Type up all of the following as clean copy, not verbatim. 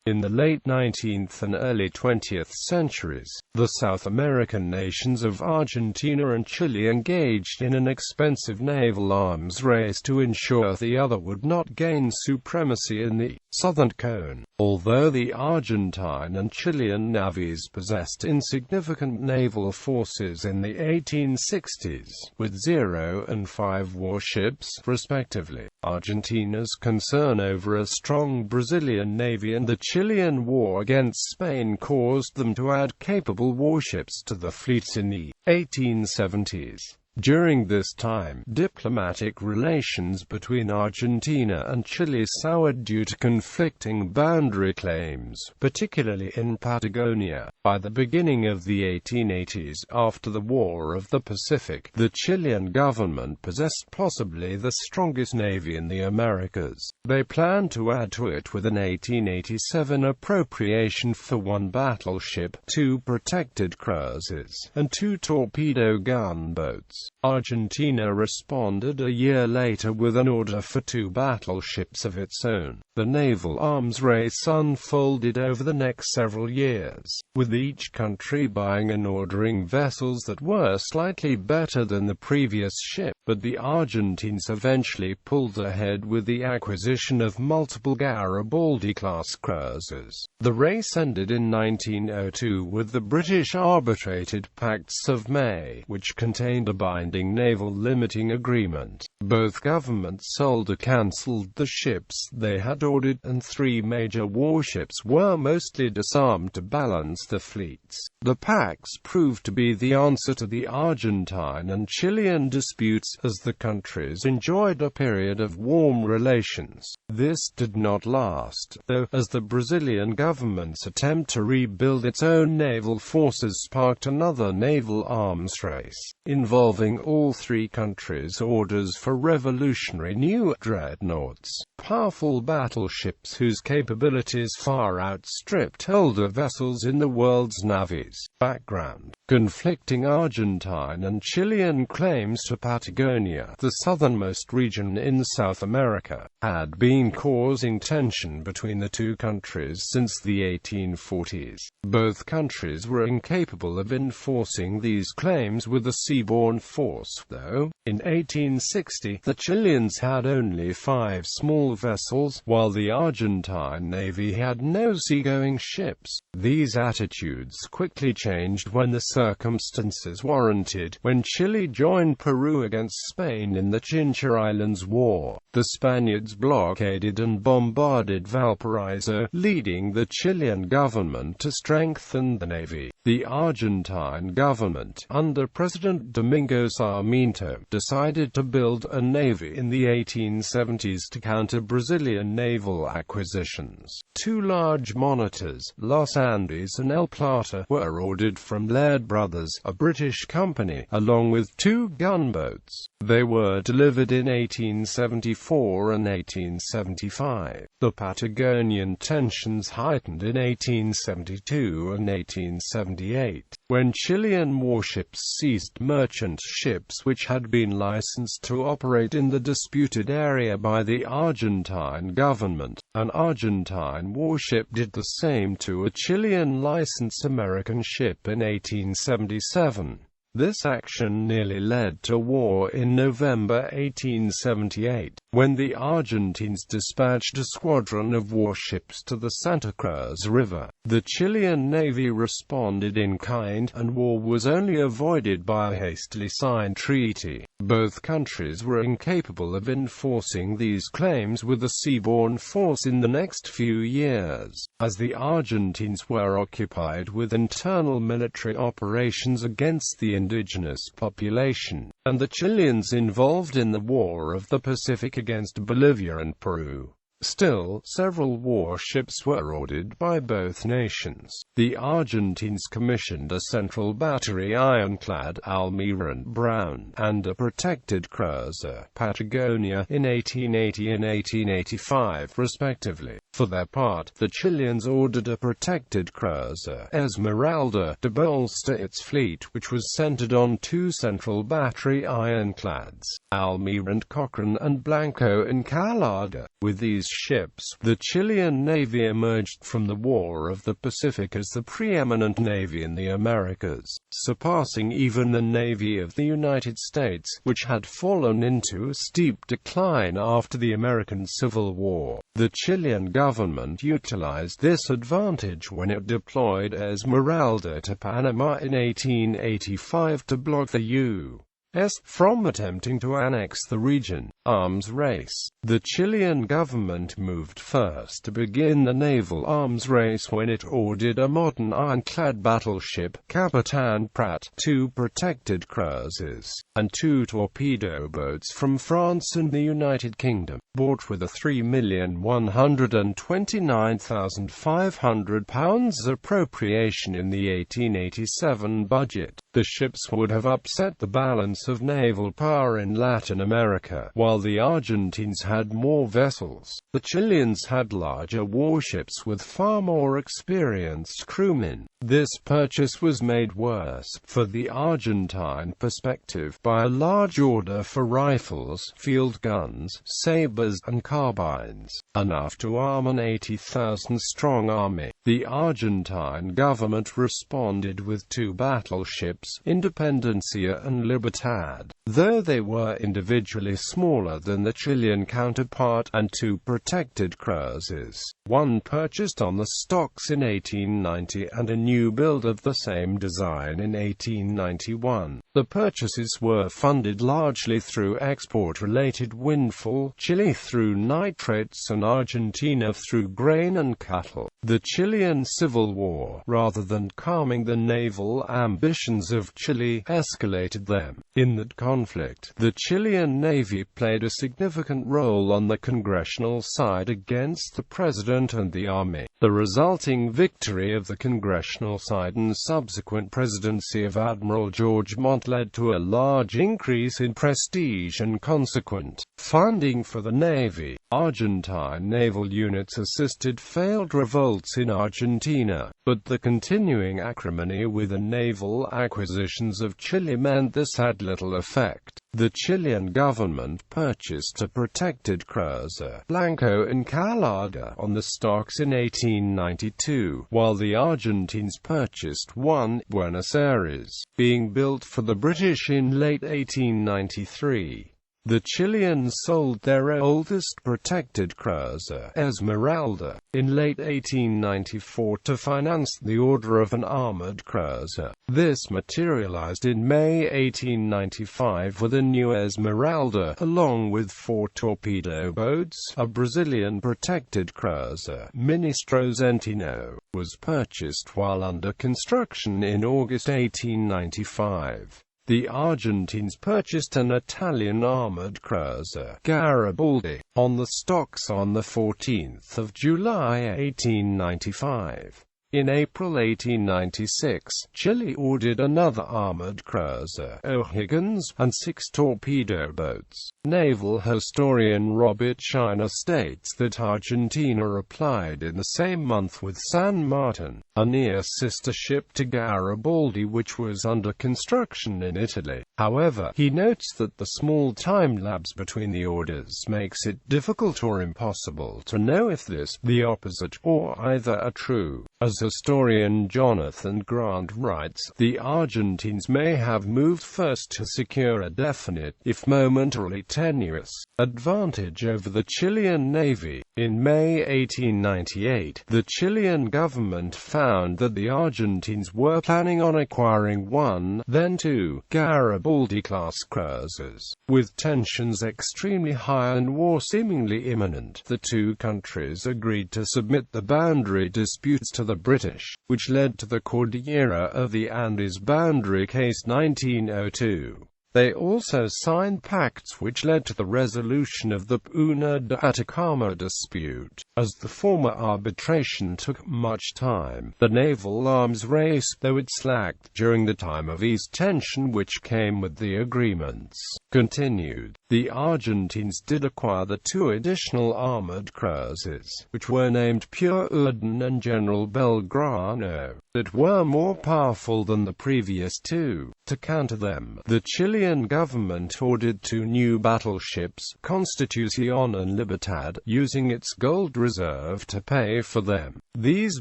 In the late 19th and early 20th centuries, the South American nations of Argentina and Chile engaged in an expensive naval arms race to ensure the other would not gain supremacy in the southern cone. Although the Argentine and Chilean navies possessed insignificant naval forces in the 1860s, with 0 and 5 warships, respectively, Argentina's concern over a strong Brazilian navy and the Chilean war against Spain caused them to add capable warships to the fleets in the 1870s. During this time, diplomatic relations between Argentina and Chile soured due to conflicting boundary claims, particularly in Patagonia. By the beginning of the 1880s, after the War of the Pacific, the Chilean government possessed possibly the strongest navy in the Americas. They planned to add to it with an 1887 appropriation for 1 battleship, 2 protected cruisers, and 2 torpedo gunboats. Argentina responded a year later with an order for 2 battleships of its own. The naval arms race unfolded over the next several years, with each country buying and ordering vessels that were slightly better than the previous ship, but the Argentines eventually pulled ahead with the acquisition of multiple Garibaldi-class cruisers. The race ended in 1902 with the British arbitrated Pacts of May, which contained a binding naval limiting agreement. Both governments sold or cancelled the ships they had ordered, and 3 major warships were mostly disarmed to balance the fleets. The pacts proved to be the answer to the Argentine and Chilean disputes, as the countries enjoyed a period of warm relations. This did not last, though, as the Brazilian government's attempt to rebuild its own naval forces sparked another naval arms race, involving all 3 countries' orders for revolutionary new dreadnoughts, powerful battleships whose capabilities far outstripped older vessels in the world's navies. Background: conflicting Argentine and Chilean claims to Patagonia, the southernmost region in South America, had been causing tension between the 2 countries since the 1840s. Both countries were incapable of enforcing these claims with a seaborne force, though. In 1860, the Chileans had only 5 small vessels, while the Argentine Navy had no seagoing ships. These attitudes quickly changed when the circumstances warranted, when Chile joined Peru against Spain in the Chincha Islands War. The Spaniards blockaded and bombarded Valparaiso, leading the Chilean government to strengthen the navy. The Argentine government, under President Domingo Sarmiento, decided to build a navy in the 1870s to counter Brazilian naval acquisitions. 2 large monitors, Los Andes and El Plata, were ordered from Laird Brothers, a British company, along with 2 gunboats. They were delivered in 1874 and 1875. The Patagonian tensions heightened in 1872 and 1878, when Chilean warships seized merchant ships which had been licensed to operate in the disputed area by the Argentine government. An Argentine warship did the same to a Chilean licensed American ship in 1877. This action nearly led to war in November 1878, when the Argentines dispatched a squadron of warships to the Santa Cruz River. The Chilean Navy responded in kind, and war was only avoided by a hastily signed treaty. Both countries were incapable of enforcing these claims with a seaborne force in the next few years, as the Argentines were occupied with internal military operations against the indigenous population, and the Chileans involved in the War of the Pacific against Bolivia and Peru. Still, several warships were ordered by both nations. The Argentines commissioned a central battery ironclad, Almirante Brown, and a protected cruiser, Patagonia, in 1880 and 1885, respectively. For their part, the Chileans ordered a protected cruiser, Esmeralda, to bolster its fleet, which was centered on 2 central battery ironclads, Almirante Cochrane and Blanco Encalada. With these ships. The Chilean Navy emerged from the War of the Pacific as the preeminent navy in the Americas, surpassing even the Navy of the United States, which had fallen into a steep decline after the American Civil War. The Chilean government utilized this advantage when it deployed Esmeralda to Panama in 1885 to block the U.S. from attempting to annex the region. Arms race. The Chilean government moved first to begin the naval arms race when it ordered a modern ironclad battleship, Capitan-Pratt, 2 protected cruisers, and 2 torpedo boats from France and the United Kingdom, bought with a £3,129,500 appropriation in the 1887 budget. The ships would have upset the balance of naval power in Latin America. While the Argentines had more vessels, the Chileans had larger warships with far more experienced crewmen. This purchase was made worse, for the Argentine perspective, by a large order for rifles, field guns, sabers, and carbines, enough to arm an 80,000-strong army. The Argentine government responded with 2 battleships, Independencia and Libertad, though they were individually smaller than the Chilean counterpart, and 2 protected cruisers, one purchased on the stocks in 1890 and a new build of the same design in 1891. The purchases were funded largely through export-related windfall, Chile through nitrates and Argentina through grain and cattle. The Chilean Civil War, rather than calming the naval ambitions of Chile, escalated them. In that conflict, the Chilean Navy played a significant role on the congressional side against the president and the army. The resulting victory of the congressional side and subsequent presidency of Admiral George Montt led to a large increase in prestige and consequent funding for the Navy. Argentine naval units assisted failed revolts in Argentina, but the continuing acrimony with the naval acquisitions of Chile meant this had little effect. The Chilean government purchased a protected cruiser, Blanco Encalada, on the stocks in 1892, while the Argentines purchased one, Buenos Aires, being built for the British in late 1893. The Chileans sold their oldest protected cruiser, Esmeralda, in late 1894 to finance the order of an armored cruiser. This materialized in May 1895 with a new Esmeralda, along with 4 torpedo boats. A Brazilian protected cruiser, Ministro Zenteno, was purchased while under construction in August 1895. The Argentines purchased an Italian armored cruiser, Garibaldi, on the stocks on 14 July 1895. In April 1896, Chile ordered another armored cruiser, O'Higgins, and 6 torpedo boats. Naval historian Robert Schiner states that Argentina replied in the same month with San Martin, a near-sister ship to Garibaldi which was under construction in Italy. However, he notes that the small time lapse between the orders makes it difficult or impossible to know if this, the opposite, or either are true. As historian Jonathan Grant writes, the Argentines may have moved first to secure a definite, if momentarily tenuous, advantage over the Chilean Navy. In May 1898, the Chilean government found that the Argentines were planning on acquiring 1, then 2, Garibaldi-class cruisers. With tensions extremely high and war seemingly imminent, the 2 countries agreed to submit the boundary disputes to the British, which led to the Cordillera of the Andes Boundary Case 1902. They also signed pacts which led to the resolution of the Puna de Atacama dispute. As the former arbitration took much time, the naval arms race, though it slacked during the time of ease tension which came with the agreements, continued. The Argentines did acquire the 2 additional armored cruisers, which were named Pure Orden and General Belgrano. that were more powerful than the previous two. To counter them, the Chilean government ordered two new battleships, Constitución and Libertad, using its gold reserve to pay for them. These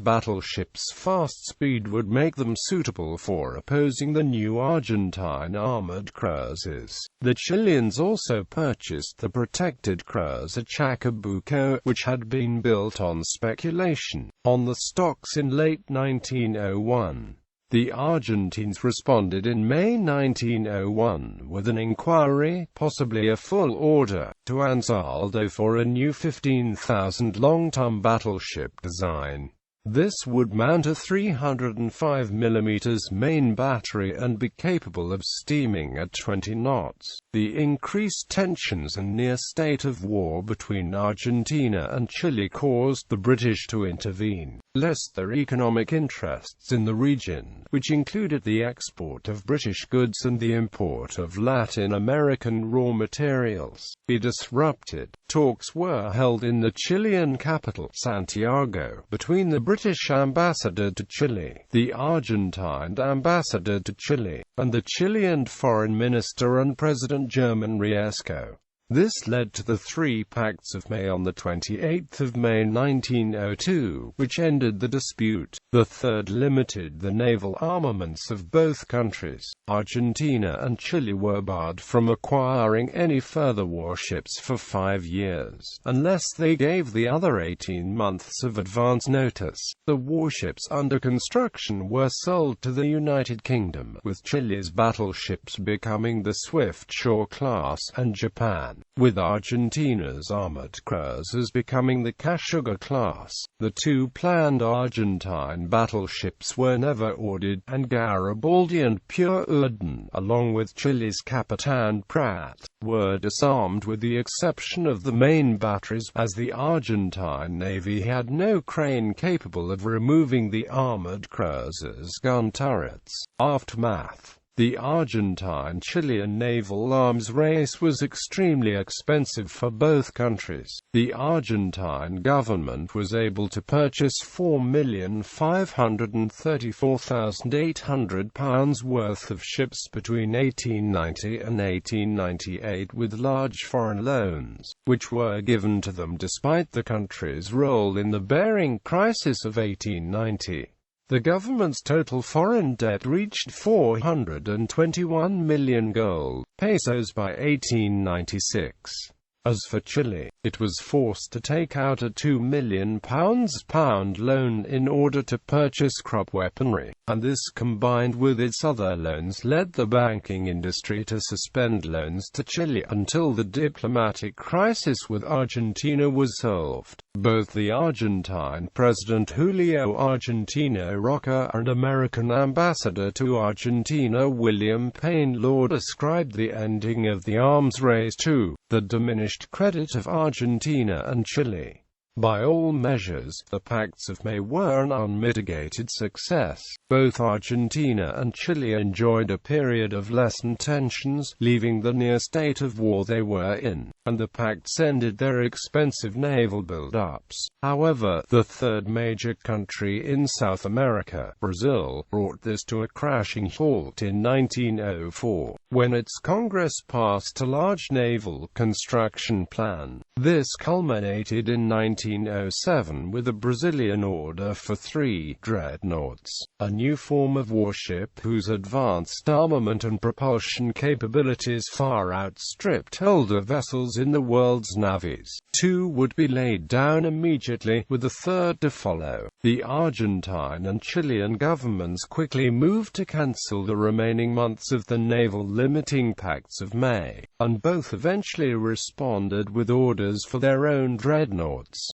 battleships' fast speed would make them suitable for opposing the new Argentine armored cruisers. The Chileans also purchased the protected cruiser Chacabuco, which had been built on speculation on the stocks in late 1901. The Argentines responded in May 1901 with an inquiry, possibly a full order, to Untitled for a new 15,000 long-ton battleship design. This would mount a 305 mm main battery and be capable of steaming at 20 knots. The increased tensions and near state of war between Argentina and Chile caused the British to intervene, lest their economic interests in the region, which included the export of British goods and the import of Latin American raw materials, be disrupted. Talks were held in the Chilean capital, Santiago, between the British ambassador to Chile, the Argentine ambassador to Chile, and the Chilean foreign minister and President German Riesco. This led to the Three Pacts of May on 28 May 1902, which ended the dispute. The third limited the naval armaments of both countries. Argentina and Chile were barred from acquiring any further warships for 5 years, unless they gave the other 18 months of advance notice. The warships under construction were sold to the United Kingdom, with Chile's battleships becoming the Swift-Shore class and Japan, with Argentina's armored cruisers becoming the Kashuga class. The two planned Argentine battleships were never ordered, and Garibaldi and Pure Orden, along with Chile's Capitan Prat, were disarmed with the exception of the main batteries, as the Argentine Navy had no crane capable of removing the armored cruisers' gun turrets. Aftermath. The Argentine-Chilean naval arms race was extremely expensive for both countries. The Argentine government was able to purchase £4,534,800 worth of ships between 1890 and 1898 with large foreign loans, which were given to them despite the country's role in the Bering Crisis of 1890. The government's total foreign debt reached 421 million gold pesos by 1896. As for Chile, it was forced to take out a £2 million loan in order to purchase crop weaponry, and this combined with its other loans led the banking industry to suspend loans to Chile until the diplomatic crisis with Argentina was solved. Both the Argentine President Julio Argentino Roca and American Ambassador to Argentina William Payne Lord ascribed the ending of the arms race to the diminished credit of Argentina and Chile. By all measures, the Pacts of May were an unmitigated success. Both Argentina and Chile enjoyed a period of lessened tensions, leaving the near state of war they were in, and the Pacts ended their expensive naval build-ups. However, the third major country in South America, Brazil, brought this to a crashing halt in 1904, when its Congress passed a large naval construction plan. This culminated in 1907 with a Brazilian order for 3 dreadnoughts, a new form of warship whose advanced armament and propulsion capabilities far outstripped older vessels in the world's navies. 2 would be laid down immediately, with a third to follow. The Argentine and Chilean governments quickly moved to cancel the remaining months of the naval limiting Pacts of May, and both eventually responded with orders for their own dreadnoughts.